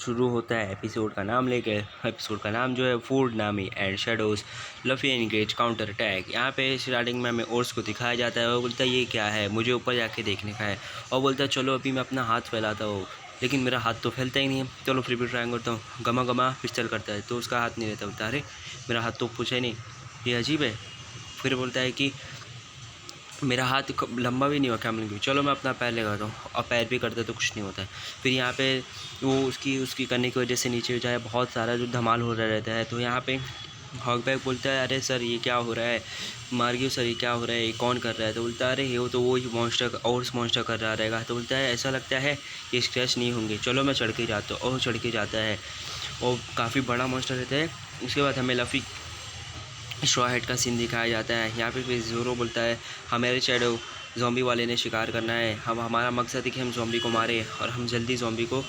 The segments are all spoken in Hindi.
शुरू होता है एपिसोड का नाम लेके। एपिसोड का नाम जो है food Nami and shadows Luffy engage counter attack. यहाँ पे स्टार्टिंग में हमें ओर्स को दिखाया जाता है और बोलता है ये क्या है, मुझे ऊपर जाके देखने का है। और बोलता है चलो अभी मैं अपना हाथ फैलाता हूँ, लेकिन मेरा हाथ तो फैलता ही नहीं है। चलो फिर भी ट्राई करता हूँ। गमा गमा पिस्टल करता है तो उसका हाथ नहीं रहता। बोलता है अरे मेरा हाथ तो पूछे नहीं, ये अजीब है। फिर बोलता है कि मेरा हाथ लंबा भी नहीं हुआ कैमल की, चलो मैं अपना पैर लगाता हूँ। और पैर भी करते तो कुछ नहीं होता है। फिर यहाँ पे वो उसकी करने की वजह से नीचे जो है बहुत सारा जो धमाल हो रहा रहता है। तो यहाँ पे हॉकबैक बोलता है अरे सर ये क्या हो रहा है, मार्गियो सर ये क्या हो रहा है, ये कौन कर रहा है। तो बोलता है अरे ये तो वो ही मॉन्स्टर और मॉन्स्टर कर रहा रहेगा। तो बोलता है ऐसा लगता है ये स्क्रैच नहीं होंगे, चलो मैं चढ़ के जाता हूँ। और चढ़ के जाता है और काफ़ी बड़ा मॉन्स्टर रहता है। उसके बाद हमें लफ़ी स्ट्रॉ हेड का सीन दिखाया जाता है। यहाँ पे फिर ज़ोरो बोलता है हमारे शैडो ज़ॉम्बी वाले ने शिकार करना है, हमारा मकसद है कि हम ज़ॉम्बी को मारें और हम जल्दी ज़ॉम्बी को।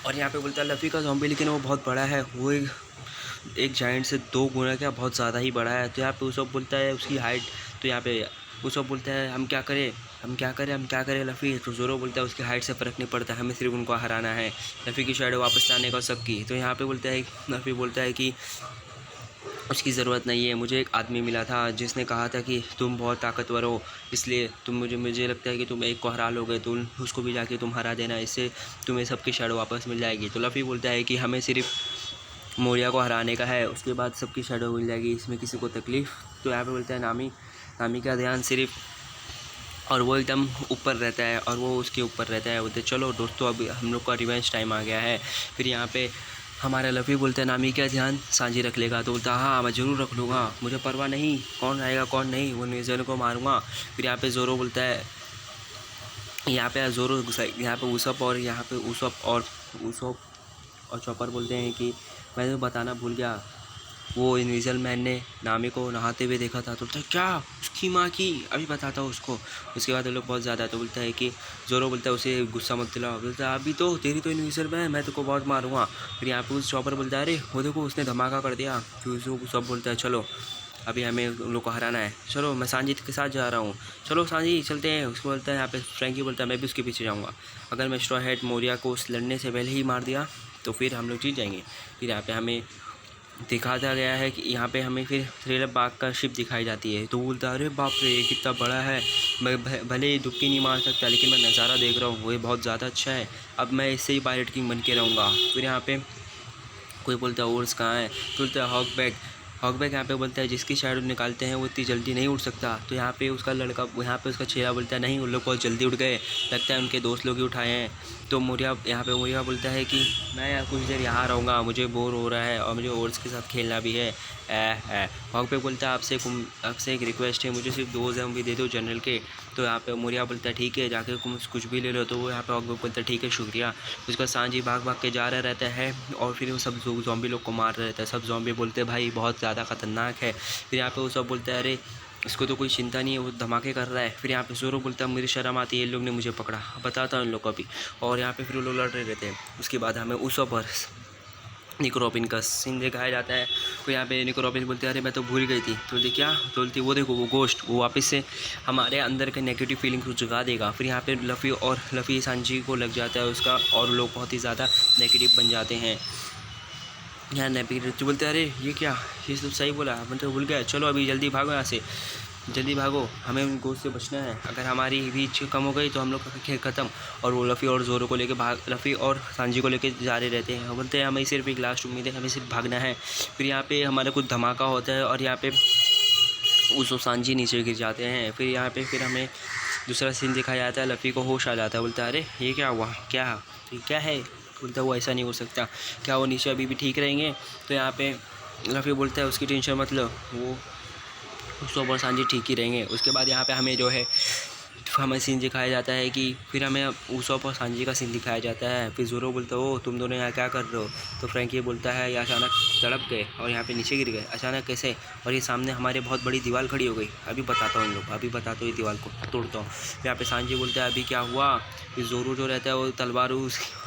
और यहाँ पे बोलता है लफ़ी का ज़ॉम्बी लेकिन वो बहुत बड़ा है, वो एक जाइंट से 2 गुना क्या बहुत ज़्यादा ही बड़ा है। तो यहाँ पे उसको बोलता है उसकी हाइट। तो यहाँ पे उसको बोलता है हम क्या करें हम क्या करें हम क्या करें लफ़ी। तो ज़ोरो बोलता है उसकी हाइट से फ़र्क नहीं पड़ता, हमें सिर्फ उनको हराना है, लफ़ी की शैडो वापस लाने का सबकी। तो यहाँ पे बोलता है लफ़ी बोलता है कि उसकी ज़रूरत नहीं है, मुझे एक आदमी मिला था जिसने कहा था कि तुम बहुत ताकतवर हो, इसलिए तुम मुझे लगता है कि तुम एक को हरा लोगे, तो उसको भी जाके तुम हरा देना, इससे तुम्हें सबकी शैडो वापस मिल जाएगी। तो लफ़ी बोलता है कि हमें सिर्फ मोरिया को हराने का है, उसके बाद सबकी शैडो मिल जाएगी, इसमें किसी को तकलीफ़। तो यहाँ पे बोलता है नामी का ध्यान सिर्फ, और वो एकदम ऊपर रहता है और वो उसके ऊपर रहता है। बोलते चलो दोस्तों अभी हम लोग का रिवेंज टाइम आ गया है। फिर यहाँ पे हमारा लफ़ी बोलता है नामी का ध्यान सांझी रख लेगा। तो बोलता हाँ मैं ज़रूर रख लूँगा, मुझे परवाह नहीं कौन आएगा कौन नहीं, वो न्यूज़ीलैंड को मारूंगा। फिर यहाँ पे ज़ोरो बोलता है यहाँ पे ज़ोरो यहाँ पे उसप और चॉपर बोलते हैं कि मैं तो बताना भूल गया, वो इनविजिबल मैन ने नामी को नहाते हुए देखा था। तो बोलता है क्या उसकी माँ की, अभी बताता हूँ उसको। उसके बाद वो लोग बहुत ज़्यादा। तो बोलता है कि ज़ोरो बोलता है उसे गुस्सा मत दिलाओ। बोलता है अभी तो तेरी तो इनविजिबल मैन, मैं तुमको बहुत मारूंगा। फिर यहाँ पे उस चॉपर बोलता है अरे वो देखो उसने धमाका कर दिया। फिर उसको सब बोलता है चलो अभी हमें उन लोग को हराना है, चलो मैं सांजी के साथ जा रहा हूँ, चलो सांजी चलते हैं। उसको बोलता है यहाँ पे फ्रैंकी बोलता है मैं भी उसके पीछे जाऊँगा, अगर मैं स्ट्रॉ हेड मोरिया को उस लड़ने से पहले ही मार दिया तो फिर हम लोग जीत जाएंगे। फिर यहाँ पे हमें दिखाया गया है कि यहाँ पे हमें फिर थ्रिलर बाग का शिप दिखाई जाती है। तो बोलता है अरे बाप रे ये कितना बड़ा है, मैं भले ही दुबकी नहीं मार सकता लेकिन मैं नज़ारा देख रहा हूँ वो बहुत ज़्यादा अच्छा है, अब मैं इससे ही पायलट किंग बन के रहूँगा। फिर यहाँ पे कोई बोलता है ओर्स कहाँ है, तो बोलता है हॉकबैक यहाँ पे बोलता है जिसकी शैडो निकालते हैं वो इतनी जल्दी नहीं उड़ सकता। तो यहाँ पे उसका लड़का यहाँ पे उसका चेहरा बोलता है नहीं उन लोग बहुत जल्दी उड़ गए, लगता है उनके दोस्त लोग ही उठाए हैं। तो मोरिया बोलता है कि मैं यार कुछ देर यहाँ रहूँगा, मुझे बोर हो रहा है और मुझे ओर्स के साथ खेलना भी है। हॉकबैक बोलता है आपसे एक रिक्वेस्ट है, मुझे सिर्फ 2 ज़ॉम्बी दे दो जनरल के। तो यहाँ पे मोरिया बोलता है ठीक है जाके कुछ भी ले लो। तो वो यहाँ पे हॉकबैक बोलता है ठीक है शुक्रिया। उसका सांजी भाग के जा रहा रहता है और फिर वो सब ज़ॉम्बी लोग को मार रहा रहता है। सब ज़ॉम्बी बोलते हैं भाई बहुत ज़्यादा ख़तरनाक है। फिर यहाँ पे वो सब बोलता है अरे इसको तो कोई चिंता नहीं है, वो धमाके कर रहा है। फिर यहाँ पे ज़ोरो बोलता है मुझे शर्म आती है, इन लोग ने मुझे पकड़ा, बताता हूँ इन लोग को अभी। और यहाँ पे फिर वो लोग लड़ रहे रहते हैं। उसके बाद हमें उस पर निको रॉबिन का सीन दिखाया जाता है। तो यहाँ पे निको रॉबिन बोलते हैं अरे मैं तो भूल गई थी। तो बोलती क्या, तो बोलती वो देखो वो गोश्त वो वापस से हमारे अंदर के नेगेटिव फीलिंग को जगा देगा। फिर यहाँ पे लफ़ी सांजी को लग जाता है उसका, और लोग बहुत ही ज़्यादा नेगेटिव बन जाते हैं। यहाँ नेगेटिव तो बोलते हैं अरे ये क्या, ये तो सही बोला, मैं तो भूल गया, चलो अभी जल्दी भागो यहाँ से, जल्दी भागो, हमें उन गोश्त से बचना है, अगर हमारी रीच कम हो गई तो हम लोग का खेल ख़त्म। और वो लफ़ी और ज़ोरो को लेके लफ़ी और सांजी को लेके जा रहे रहते हैं। बोलते हैं हमें सिर्फ एक लास्ट उम्मीद है, हमें सिर्फ भागना है। फिर यहाँ पे हमारा कुछ धमाका होता है और यहाँ पे उस सांजी नीचे गिर जाते हैं। फिर यहाँ पे फिर हमें दूसरा सीन दिखाया जाता है, लफ़ी को होश आ जाता है। बोलता है अरे ये क्या हुआ, क्या है। बोलता है वो ऐसा नहीं हो सकता, क्या वो नीचे अभी भी ठीक रहेंगे। तो यहाँ पे लफ़ी बोलता है उसकी टेंशन मत लो, वो उसको और सांजी ठीक ही रहेंगे। उसके बाद यहाँ पे हमें जो है हमें सीन दिखाया जाता है कि फिर हमें उसोप और सांजी का सीन दिखाया जाता है। फिर ज़ोरो बोलता है ओ तुम दोनों यहाँ क्या कर रहे हो। तो फ्रैंकी बोलता है ये अचानक तड़प गए और यहाँ पे नीचे गिर गए, अचानक कैसे, और ये सामने हमारे बहुत बड़ी दीवार खड़ी हो गई, अभी बताता हूँ इन लोग, अभी बताता हूँ ये दीवार को तोड़ता हूँ। यहाँ पे सांजी बोलता है अभी क्या हुआ। फिर ज़ोरो जो रहता है वो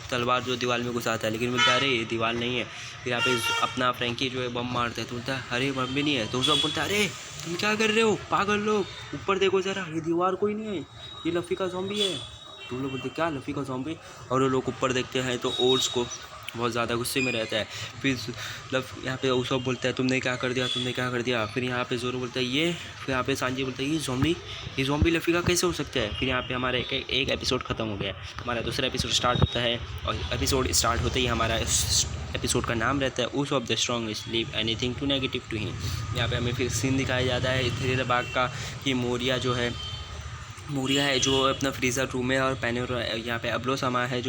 तलवार जो दीवार में घुसाता है, लेकिन बोलता है अरे ये दीवार नहीं है। फिर यहाँ पे अपना फ्रैंकी जो है बम मारता है, तो बोलता है अरे बम भी नहीं है। तो सब बोलता है अरे तुम क्या कर रहे हो पागल लोग, ऊपर देखो ज़रा, ये दीवार कोई नहीं है, ये लफ़ी का ज़ॉम्बी है। तो वो लोग बोलते क्या लफ़ी का ज़ॉम्बी, और वो लोग ऊपर देखते हैं तो ओर्स को बहुत ज़्यादा गुस्से में रहता है। फिर मतलब यहाँ पे उसब बोलता है तुमने क्या कर दिया, तुमने क्या कर दिया। फिर यहाँ पे ज़ोरो बोलता है ये, फिर यहाँ पे सांजी बोलता है ये ज़ॉम्बी लफ़ी का कैसे हो सकता है। फिर यहाँ पे हमारा एक एपिसोड ख़त्म हो गया, हमारा दूसरा एपिसोड स्टार्ट होता है, और एपिसोड स्टार्ट होते ही हमारा एपिसोड का नाम रहता है उस of the strongest leave anything to negative to him. यहाँ पे हमें फिर सीन दिखाया जाता है थ्रिलर बाग का कि मोरिया है जो अपना फ्रीज़र रूम में, और पैनोरा यहाँ पे अब्लो समा है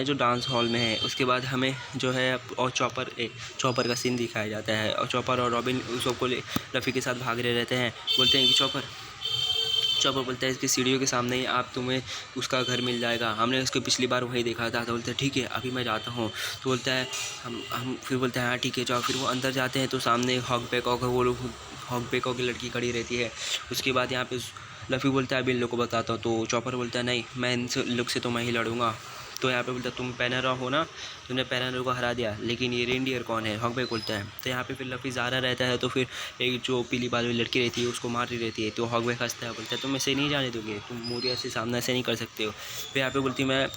जो डांस हॉल में है। उसके बाद हमें जो है और चॉपर का सीन दिखाया जाता है, और चॉपर और रॉबिन सबको लफ़ी के साथ भाग रहे रहते हैं। बोलते हैं कि चॉपर बोलता है इसकी सीढ़ियों के सामने ही तुम्हें उसका घर मिल जाएगा, हमने उसको पिछली बार वहीं देखा था। तो बोलते हैं ठीक है अभी मैं जाता हूँ। तो बोलता है हम फिर बोलते हैं हाँ ठीक है जाओ। फिर वो अंदर जाते हैं तो सामने हॉकबेकॉक की लड़की खड़ी रहती है। उसके बाद यहाँ पे लफ़ी बोलता है अभी इन लोग को बताता हूँ। तो चॉपर बोलता है नहीं, मैं इन लोग से तो मैं ही लड़ूंगा। तो यहाँ पे बोलता है तुम पैनोरा हो ना, तुमने पैनोरा को हरा दिया, लेकिन ये रेनडियर कौन है, हॉकबेक बोलता है। तो यहाँ पे फिर लफ़ी ज़ारा रहता है, तो फिर एक जो पीली बाल वाली लड़की रहती है उसको मार रही रहती है। तो हॉकबेक हंसता है, बोलता है तुम ऐसे नहीं जाने दोगे, तुम मोरिया से सामना ऐसे नहीं कर सकते हो। फिर यहाँ पे बोलती मैं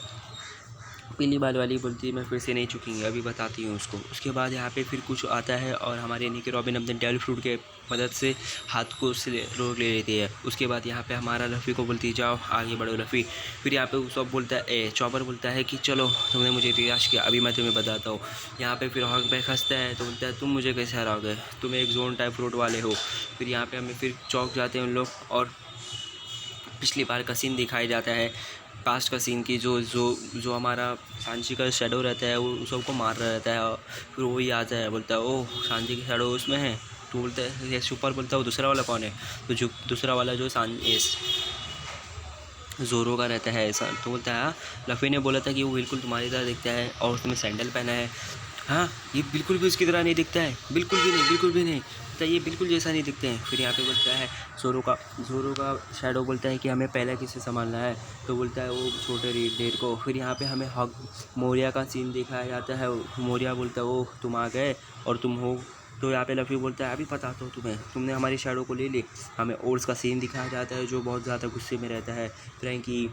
पीली बाल वाली बोलती है मैं फिर से नहीं चुकेंगे, अभी बताती हूँ उसको। उसके बाद यहाँ पे फिर कुछ आता है और हमारे निकी रॉबिन अपने डेविल फ्रूट के मदद से हाथ को उससे रोक ले लेती है। उसके बाद यहाँ पे हमारा लफ़ी को बोलती है जाओ आगे बढ़ो लफ़ी। फिर यहाँ पे सब बोलता है चॉपर बोलता है कि चलो तुमने मुझे निराश किया, अभी मैं तुम्हें बताता हूँ। यहाँ पे फिर हॉकबैक हंसता है, तो बोलता है तुम मुझे कैसे हराओगे, तुम एक जोन टाइप फ्रूट वाले हो। फिर यहाँ पे हमें फिर चौक जाते हैं उन लोग, और पिछली बार का सीन दिखाया जाता है, पास्ट का सीन की जो हमारा सांची का शेडो रहता है वो सबको मार रहा रहता है। और फिर वही आता है, बोलता है ओह सांची का शेडो उसमें है। तो बोलता है ये सुपर, बोलता है वो दूसरा वाला कौन है। तो जो दूसरा वाला जो ज़ोरो का रहता है ऐसा। तो बोलता है हाँ, लफ़ी ने बोला था कि वो बिल्कुल तुम्हारी तरह दिखता है और उसने सैंडल पहना है। हाँ ये बिल्कुल भी उसकी तरह नहीं दिखता है, बिल्कुल भी नहीं। तो ये बिल्कुल जैसा नहीं दिखते हैं। फिर यहाँ पे बोलता है ज़ोरो का शैडो बोलता है कि हमें पहले किसे संभालना है। तो बोलता है वो छोटे रेड को। फिर यहाँ पे हमें मोरिया का सीन दिखाया जाता है। मोरिया बोलता है वो तुम आ गए और तुम हो। तो यहाँ पे लफ़ी बोलता है अभी बताता हूँ तुम्हें, तुमने हमारी शैडो को ले ली। हमें ओर्स का सीन दिखाया जाता है जो बहुत ज़्यादा गुस्से में रहता है। फ्रैंकी,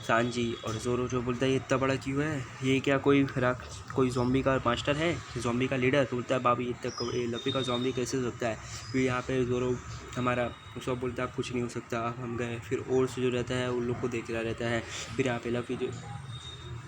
सांजी और ज़ोरो जो बोलता है ये इतना बड़ा क्यों है, ये क्या कोई ज़ॉम्बी का मास्टर है, ज़ॉम्बी का लीडर। तो बोलता है बाबी ये लफ़ी का ज़ॉम्बी कैसे हो सकता है। फिर यहाँ पे ज़ोरो हमारा सब बोलता है कुछ नहीं हो सकता। अब हम गए, फिर ओर्स जो रहता है उन लोग को देख रहा रहता है। फिर यहाँ पे लफ़ी जो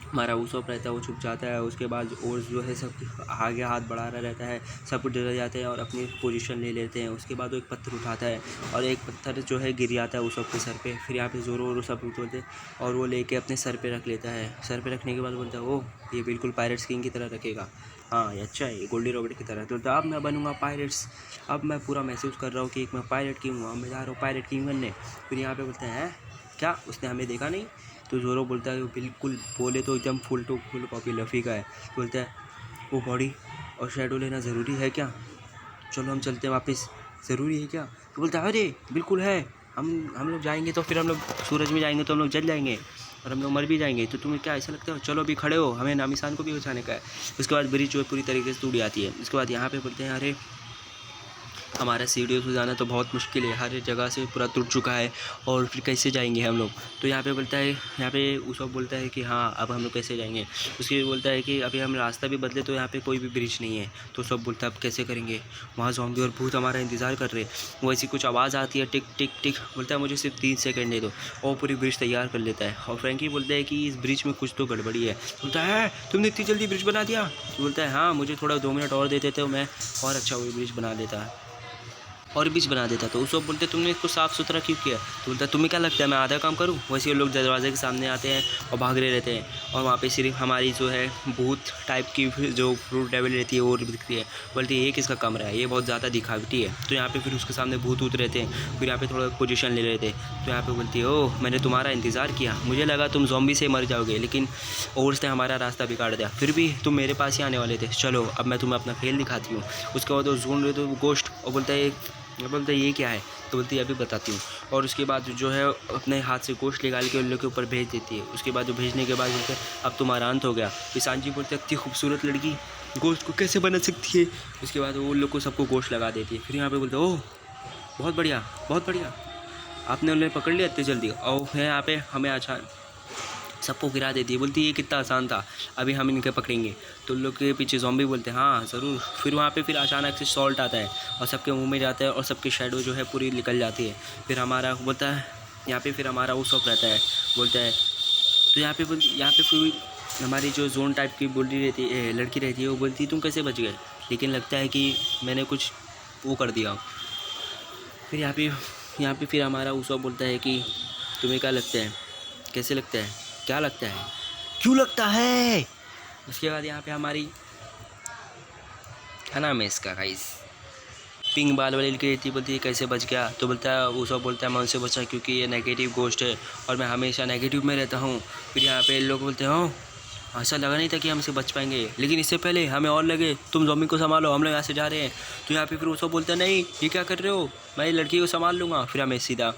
हमारा उसप रहता है वो छुप जाता है। उसके बाद ओर्स जो है सब आगे हाथ बढ़ा रहा रहता है, सब कुछ डर जाते हैं और अपनी पोजीशन ले लेते हैं। उसके बाद वो एक पत्थर उठाता है और एक पत्थर जो है गिर जाता है उसप के सर पे। फिर यहाँ पे ज़ोरो और सब बोलते हैं और वो लेके अपने सर पे रख लेता है। सर पे रखने के बाद बोलता है ओह ये बिल्कुल पायरेट्स किंग की तरह रखेगा, हाँ ये अच्छा है, ये गोल्डी रॉबर्ट की तरह। तो बोलता है अब मैं बनूंगा पायरेट्स, अब मैं पूरा महसूस कर रहा हूँ कि एक मैं पायरेट किंग हूँ, अब मैं जा रहा हूँ पायरेट किंग बनने। फिर यहाँ पे बोलते हैं क्या उसने हमें देखा नहीं। तो ज़ोरो बोलता है बिल्कुल, बोले तो एकदम फुल कॉपी लफ़ी का है। बोलता है वो बॉडी और शेडो लेना ज़रूरी है क्या, चलो हम चलते हैं वापस, ज़रूरी है क्या। तो बोलता है अरे बिल्कुल है, हम लोग जाएंगे तो फिर हम लोग सूरज में जाएंगे तो हम लोग जल जाएंगे और हम लोग मर भी जाएंगे। तो तुम्हें क्या ऐसा लगता है, चलो अभी खड़े हो, हमें नामिसान को भी बचाने का है। उसके बाद ब्रिज जो है पूरी तरीके से टूट जाती है। उसके बाद यहाँ पे बोलते हैं अरे हमारा सीढ़ियों से जाना तो बहुत मुश्किल है, हर जगह से पूरा टूट चुका है और फिर कैसे जाएंगे हम लोग। तो यहाँ पे बोलता है, यहाँ पे उसब बोलता है कि हाँ अब हम लोग कैसे जाएंगे। उसके बोलता है कि अभी हम रास्ता भी बदले तो यहाँ पे कोई भी ब्रिज नहीं है। तो सब बोलता है अब कैसे करेंगे, वहाँ ज़ॉम्बी और भूत हमारा इंतज़ार कर रहे। वो ऐसी कुछ आवाज़ आती है टिक टिक टिक। बोलता है मुझे सिर्फ 3 सेकंड दे दो, और पूरी ब्रिज तैयार कर लेता है। और फ्रैंकी बोलता है कि इस ब्रिज में कुछ तो गड़बड़ी है। बोलता है तुमने इतनी जल्दी ब्रिज बना दिया। तो बोलता है हाँ मुझे थोड़ा 2 मिनट और देते तो मैं और अच्छा वो ब्रिज बना देता और बीच बना देता। तो उसको बोलते तुमने इसको साफ़ सुथरा क्यों किया। तो बोलता तुम्हें क्या लगता है मैं आधा काम करूँ। वैसे लोग दरवाजे के सामने आते हैं और भाग रहे रहते हैं और वहाँ पे सिर्फ हमारी जो है भूत टाइप की जो फ्रूट डेविल रहती है वो दिखती है। बोलती है ये किसका कमरा है, ये बहुत ज़्यादा दिखावटी है। तो यहाँ पे फिर उसके सामने भूत ऊत रहते हैं। फिर यहाँ पे थोड़ा पोजीशन ले रहे थे। तो यहाँ पे बोलती है ओह मैंने तुम्हारा इंतज़ार किया, मुझे लगा तुम ज़ॉम्बी से मर जाओगे, लेकिन ओर्स ने हमारा रास्ता बिगाड़ दिया, फिर भी तुम मेरे पास ही आने वाले थे। चलो अब मैं तुम्हें अपना खेल दिखाती हूँ। उसके बाद वो ढूंढ रहे तो गोश्त और बोलता है ये क्या है। तो बोलती है अभी बताती हूँ। और उसके बाद जो है अपने हाथ से गोश्त निकाल के उन लोग के ऊपर भेज देती है। उसके बाद जो भेजने के बाद बोलते हैं अब तुम्हारा अंत हो गया। फिर सांजी बोलते हैं इतनी खूबसूरत लड़की गोश्त को कैसे बना सकती है। उसके बाद वो उन लोग को सबको गोश्त लगा देती है। फिर यहाँ पे बोलते हैं ओह बहुत बढ़िया बहुत बढ़िया। आपने उन्हें पकड़ लिया इतनी जल्दी, और यहाँ पे हमें अचानक सबको गिरा देती है, बोलती है ये कितना आसान था, अभी हम इनके पकड़ेंगे। तो उन लोग के पीछे ज़ॉम्बी बोलते हैं हाँ ज़रूर। फिर वहाँ पे फिर अचानक से सॉल्ट आता है और सबके मुंह में जाता है और सबकी शैडो जो है पूरी निकल जाती है। फिर हमारा बोलता है यहाँ पे फिर हमारा वो शॉप रहता है, बोलता है तो यहाँ पे फिर हमारी जो जोन टाइप की बोली रहती है लड़की रहती है, वो बोलती है तुम कैसे बच गए, लेकिन लगता है कि मैंने कुछ वो कर दिया। फिर यहाँ पे फिर हमारा उसवा बोलता है कि तुम्हें क्या लगता है, कैसे लगता है, क्या लगता है, क्यों लगता है। उसके बाद यहाँ पे हमारी क्या नाम है इसका गाइस, पिंक बाल वाली लड़की रहती, बोलती है कैसे बच गया। तो बोलता है वो सब बोलता है मैं उनसे बचा क्योंकि ये नेगेटिव गोस्ट है और मैं हमेशा नेगेटिव में रहता हूँ। फिर यहाँ पे लोग बोलते हैं हाँ ऐसा लगा नहीं था कि हम इसे बच पाएंगे, लेकिन इससे पहले हमें और लगे तुम ज़ॉम्बी को संभालो, हम लोग यहाँ से जा रहे हैं। तो यहाँ पे फिर वो सब बोलता है नहीं ये क्या कर रहे हो, मैं लड़की को संभाल लूँगा। फिर हमें सीधा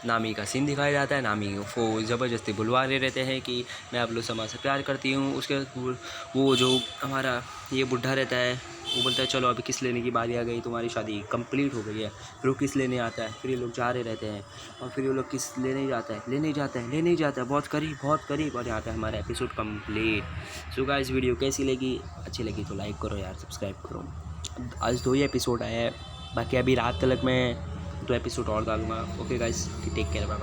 नामी का सीन दिखाया जाता है। नामी वो ज़बरदस्ती बुलवा रहे रहते हैं कि मैं आप लोग समाज से प्यार करती हूँ। उसके वो जो हमारा ये बुढ़ा रहता है वो बोलता है चलो अभी किस लेने की बारी आ गई, तुम्हारी शादी कंप्लीट हो गई है। फिर वो किस लेने आता है, फिर ये लोग जा रहे रहते हैं और फिर ये लोग किस लेने जाता है, लेने जाता है बहुत करीब। और यहाँ पे हमारा episode complete. So guys video कैसी लगी, अच्छी लगी तो लाइक करो यार, सब्सक्राइब करो। आज 2 ही एपिसोड आया है, बाकी अभी रात तक मैं 2 एपिसोड और डालूंगा। Okay guys, take care, bye bye.